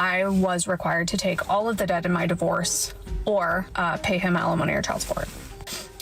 I was required to take all of the debt in my divorce or pay him alimony or child support.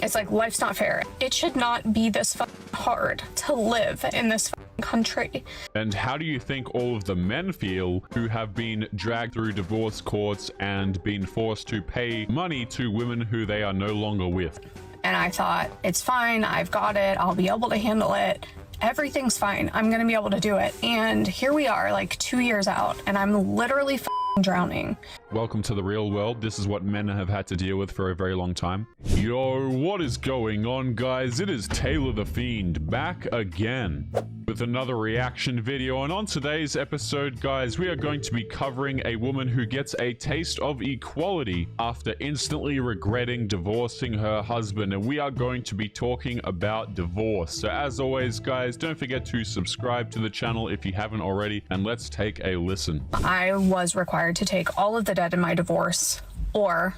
It's like, life's not fair. It should not be this hard to live in this country. And how do you think all of the men feel who have been dragged through divorce courts and been forced to pay money to women who they are no longer with? And I thought, it's fine, I've got it, I'll be able to handle it. Everything's fine, I'm gonna be able to do it. And here we are, like 2 years out, and I'm literally drowning. Welcome to the real world. This is what men have had to deal with for a very long time. Yo, what is going on, guys? It is Taylor the Fiend back again with another reaction video. And on today's episode, guys, we are going to be covering a woman who gets a taste of equality after instantly regretting divorcing her husband. And we are going to be talking about divorce. So as always, guys, don't forget to subscribe to the channel if you haven't already, and let's take a listen. I was required to take all of the debt in my divorce or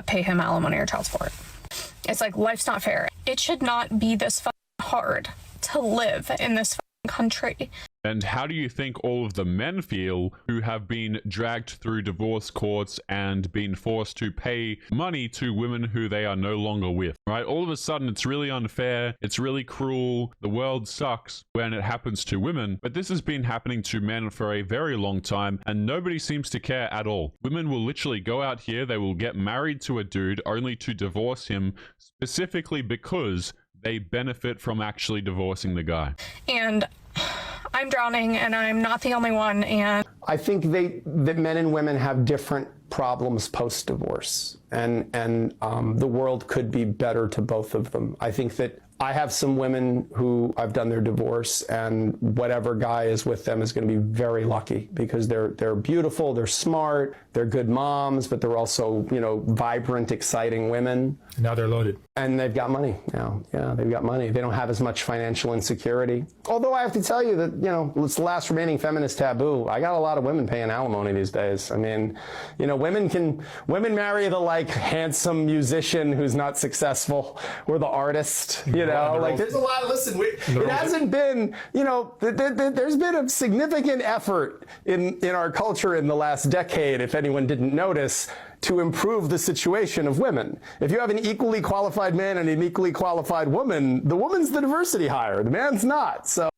pay him alimony or child support. It's like, life's not fair. It should not be this hard to live in this country. And how do you think all of the men feel who have been dragged through divorce courts and been forced to pay money to women who they are no longer with, right? All of a sudden, it's really unfair. It's really cruel. The world sucks when it happens to women. But this has been happening to men for a very long time, and nobody seems to care at all. Women will literally go out here. They will get married to a dude only to divorce him specifically because they benefit from actually divorcing the guy. And I'm drowning, and I'm not the only one. And I think that men and women have different problems post-divorce, and the world could be better to both of them. I think that I have some women who I've done their divorce, and whatever guy is with them is going to be very lucky because they're beautiful, they're smart, they're good moms, but they're also, you know, vibrant, exciting women. Now they're loaded. And they've got money now. Yeah, they've got money. They don't have as much financial insecurity. Although I have to tell you that, you know, it's the last remaining feminist taboo. I got a lot of women paying alimony these days. I mean, you know, women marry the, like, handsome musician who's not successful or the artist, you know, like there's a lot, listen, it hasn't been, you know, there's been a significant effort in our culture in the last decade, if anyone didn't notice, to improve the situation of women. If you have an equally qualified man and an equally qualified woman, the woman's the diversity hire, the man's not. So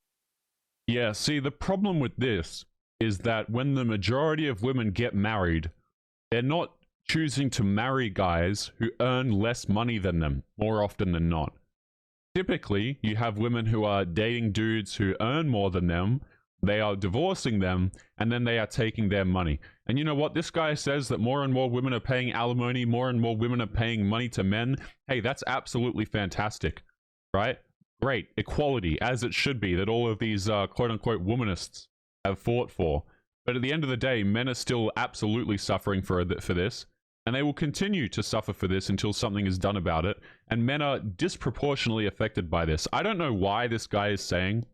yeah, see, the problem with this is that when the majority of women get married, they're not choosing to marry guys who earn less money than them more often than not. Typically, you have women who are dating dudes who earn more than them, they are divorcing them, and then they are taking their money. And you know what? This guy says that more and more women are paying alimony, more and more women are paying money to men. Hey, that's absolutely fantastic, right? Great. Equality, as it should be, that all of these quote-unquote womanists have fought for. But at the end of the day, men are still absolutely suffering for this. And they will continue to suffer for this until something is done about it. And men are disproportionately affected by this. I don't know why this guy is saying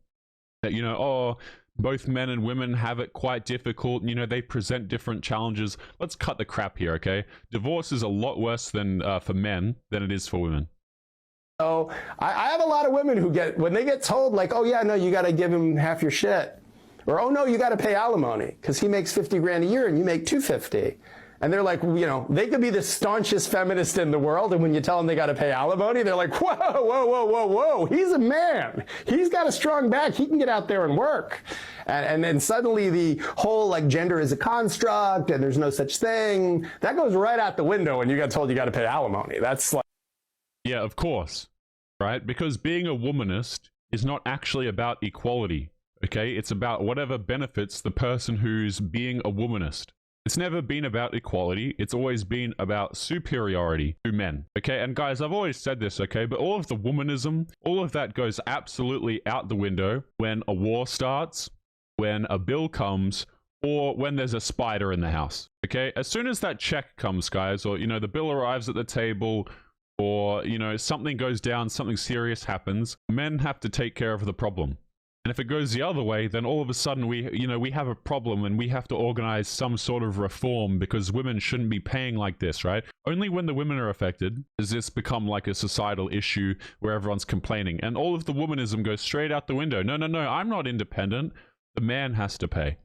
that, you know, oh, both men and women have it quite difficult. You know, they present different challenges. Let's cut the crap here, okay? Divorce is a lot worse than for men than it is for women. So I have a lot of women who when they get told, like, oh yeah, no, you got to give him half your shit. Or, oh no, you got to pay alimony because he makes 50 grand a year and you make 250. And they're like, you know, they could be the staunchest feminist in the world, and when you tell them they got to pay alimony, they're like, whoa, whoa, whoa, whoa, whoa, he's a man. He's got a strong back. He can get out there and work. And then suddenly the whole, like, gender is a construct and there's no such thing. That goes right out the window when you get told you got to pay alimony. That's like... Yeah, of course, right? Because being a womanist is not actually about equality, okay? It's about whatever benefits the person who's being a womanist. It's never been about equality. It's always been about superiority to men. Okay, and guys, I've always said this, okay, but all of the womanism, all of that goes absolutely out the window when a war starts, when a bill comes, or when there's a spider in the house. Okay, as soon as that check comes, guys, or, you know, the bill arrives at the table, or, you know, something goes down, something serious happens, men have to take care of the problem. And if it goes the other way, then all of a sudden we have a problem and we have to organize some sort of reform because women shouldn't be paying like this, right? Only when the women are affected does this become like a societal issue where everyone's complaining. And all of the womanism goes straight out the window. No, no, no, I'm not independent. The man has to pay.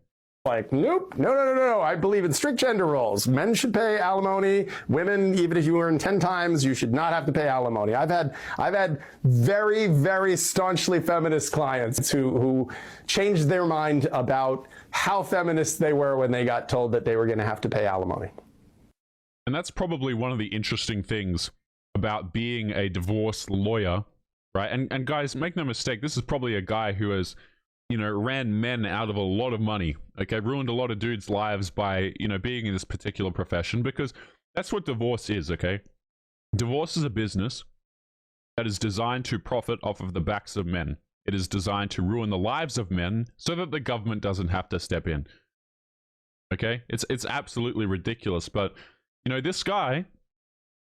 Like, nope, no. I believe in strict gender roles. Men should pay alimony. Women, even if you earn 10 times, you should not have to pay alimony. I've had very, very staunchly feminist clients who changed their mind about how feminist they were when they got told that they were going to have to pay alimony. And that's probably one of the interesting things about being a divorce lawyer, right? And guys, make no mistake, this is probably a guy who has, ran men out of a lot of money, okay, ruined a lot of dudes' lives by, being in this particular profession, because that's what divorce is, okay? Divorce is a business that is designed to profit off of the backs of men. It is designed to ruin the lives of men so that the government doesn't have to step in. Okay? It's absolutely ridiculous, but, this guy,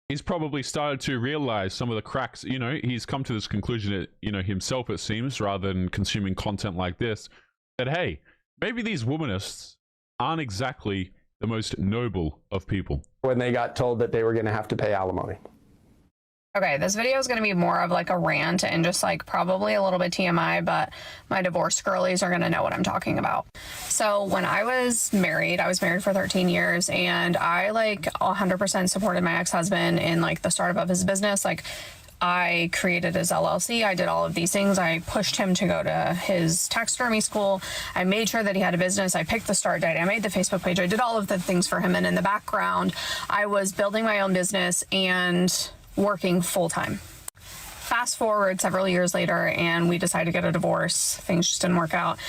he's probably started to realize some of the cracks. He's come to this conclusion, himself, it seems, rather than consuming content like this, that, hey, maybe these womanists aren't exactly the most noble of people. When they got told that they were going to have to pay alimony. Okay, this video is going to be more of like a rant and just like probably a little bit TMI, but my divorce girlies are going to know what I'm talking about. So when I was married for 13 years, and I like 100% supported my ex-husband in like the startup of his business. Like, I created his LLC. I did all of these things. I pushed him to go to his taxidermy school. I made sure that he had a business. I picked the start date. I made the Facebook page. I did all of the things for him. And in the background, I was building my own business and working full-time. Fast forward several years later, and we decided to get a divorce. Things just didn't work out.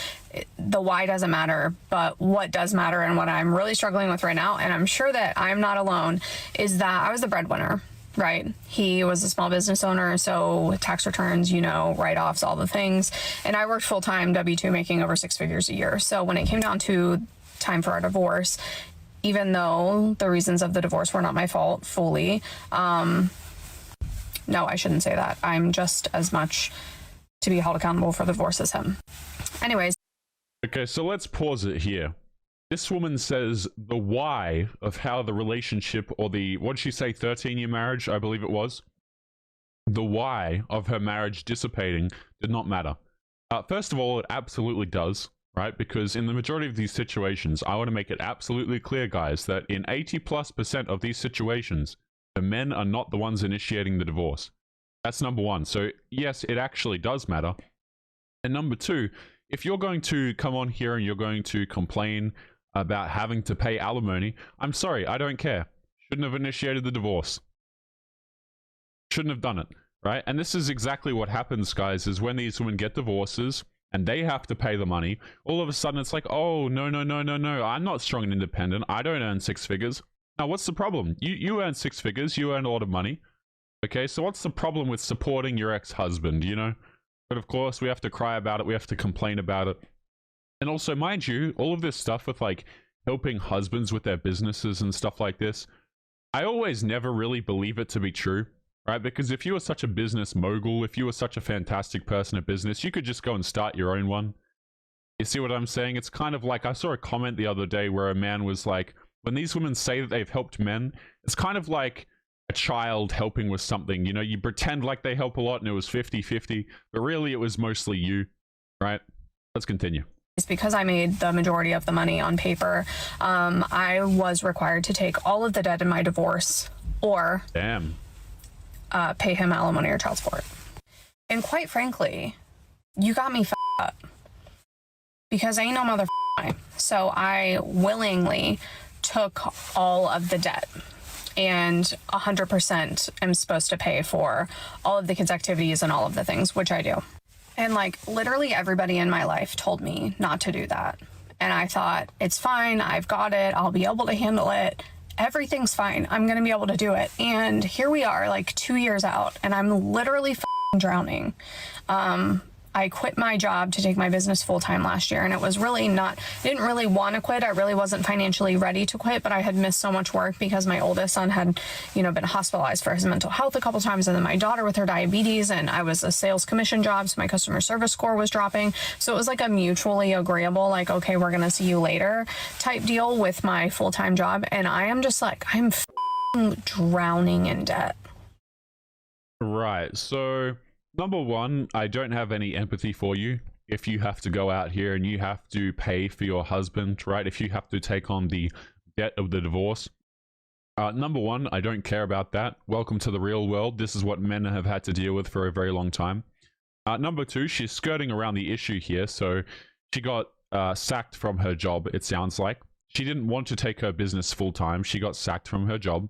The why doesn't matter, but what does matter, and what I'm really struggling with right now, and I'm sure that I'm not alone, is that I was the breadwinner, right? He was a small business owner, so tax returns, write-offs, all the things. And I worked full-time, W-2, making over 6 figures a year. So when it came down to time for our divorce, even though the reasons of the divorce were not my fault fully, no, I shouldn't say that. I'm just as much to be held accountable for the divorce as him. Anyways. Okay, so let's pause it here. This woman says the why of how the relationship, or the, what did she say, 13-year marriage, I believe it was? The why of her marriage dissipating did not matter. First of all, it absolutely does, right? Because in the majority of these situations, I want to make it absolutely clear, guys, that in 80+% of these situations, the men are not the ones initiating the divorce. That's number one. So yes, it actually does matter. And number two, if you're going to come on here and you're going to complain about having to pay alimony, I'm sorry, I don't care. Shouldn't have initiated the divorce. Shouldn't have done it, right? And this is exactly what happens, guys, is when these women get divorces and they have to pay the money, all of a sudden it's like, oh, no, I'm not strong and independent. I don't earn 6 figures. Now, what's the problem? You earn 6 figures, you earn a lot of money. Okay, so what's the problem with supporting your ex-husband, But of course, we have to cry about it, we have to complain about it. And also, mind you, all of this stuff with like helping husbands with their businesses and stuff like this, I always never really believe it to be true, right? Because if you were such a business mogul, if you were such a fantastic person at business, you could just go and start your own one. You see what I'm saying? It's kind of like, I saw a comment the other day where a man was like, when these women say that they've helped men, it's kind of like a child helping with something. You pretend like they help a lot and it was 50-50, but really it was mostly you, right? Let's continue. Because I made the majority of the money on paper, I was required to take all of the debt in my divorce or pay him alimony or child support. And quite frankly, you got me up because I ain't no motherfucker. So I willingly took all of the debt and 100% am supposed to pay for all of the kids' activities and all of the things, which I do. And like literally everybody in my life told me not to do that. And I thought, it's fine. I've got it. I'll be able to handle it. Everything's fine. I'm going to be able to do it. And here we are like 2 years out and I'm literally drowning. I quit my job to take my business full-time last year, and it was really not, I didn't really want to quit. I really wasn't financially ready to quit, but I had missed so much work because my oldest son had, been hospitalized for his mental health a couple times, and then my daughter with her diabetes, and I was a sales commission job, so my customer service score was dropping. So it was like a mutually agreeable, like, okay, we're going to see you later type deal with my full-time job. And I am just like, I'm drowning in debt. Right. So number one, I don't have any empathy for you. if you have to go out here and you have to pay for your husband, right? If you have to take on the debt of the divorce. Number one, I don't care about that. Welcome to the real world. This is what men have had to deal with for a very long time. Number two, she's skirting around the issue here. So she got sacked from her job, it sounds like. She didn't want to take her business full time. She got sacked from her job.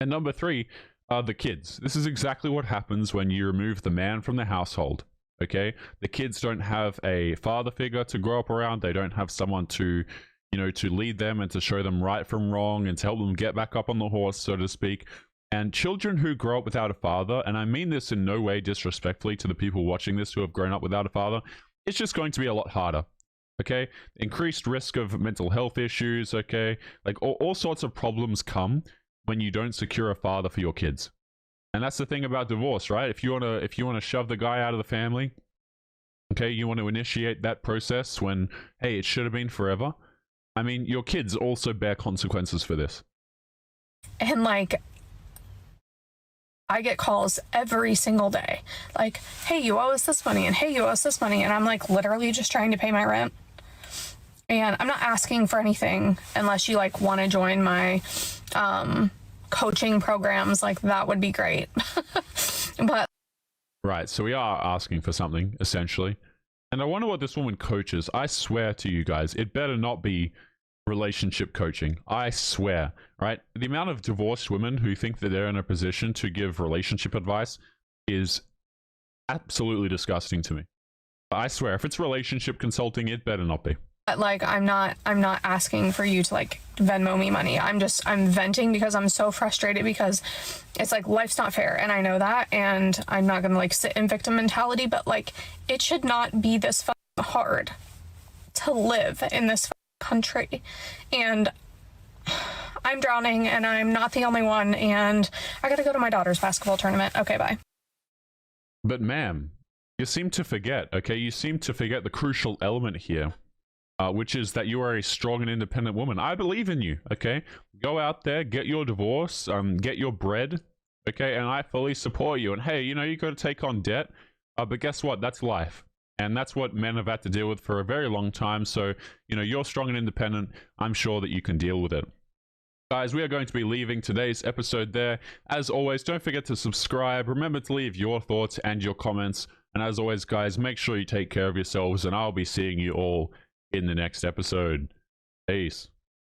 And number three, the kids. This is exactly what happens when you remove the man from the household. Okay? The kids don't have a father figure to grow up around. They don't have someone to, you know, to lead them and to show them right from wrong and to help them get back up on the horse, so to speak. And children who grow up without a father, and I mean this in no way disrespectfully to the people watching this who have grown up without a father, it's just going to be a lot harder. Okay? Increased risk of mental health issues, okay? Like all sorts of problems come when you don't secure a father for your kids. And that's the thing about divorce, right? If you want to shove the guy out of the family, okay, you want to initiate that process when, hey, it should have been forever. I mean, your kids also bear consequences for this. And like, I get calls every single day. Like, hey, you owe us this money, and hey, you owe us this money. And I'm like literally just trying to pay my rent. And I'm not asking for anything unless you like want to join my coaching programs. Like, that would be great. But right, so we are asking for something, essentially. And I wonder what this woman coaches. I swear to you guys, it better not be relationship coaching. I swear, right? The amount of divorced women who think that they're in a position to give relationship advice is absolutely disgusting to me. I swear, if it's relationship consulting, it better not be. like, I'm not asking for you to like Venmo me money. I'm venting because I'm so frustrated, because it's like, life's not fair. And I know that, and I'm not going to like sit in victim mentality, but like, it should not be this hard to live in this country. And I'm drowning, and I'm not the only one, and I gotta go to my daughter's basketball tournament. Okay, bye. But ma'am, you seem to forget, okay? You seem to forget the crucial element here, which is that you are a strong and independent woman. I believe in you, okay? Go out there, get your divorce, get your bread, okay? And I fully support you. And hey, you know, you got to take on debt, but guess what? That's life. And that's what men have had to deal with for a very long time. So, you know, you're strong and independent. I'm sure that you can deal with it. Guys, we are going to be leaving today's episode there. As always, don't forget to subscribe. Remember to leave your thoughts and your comments. And as always, guys, make sure you take care of yourselves, and I'll be seeing you all in the next episode. Peace.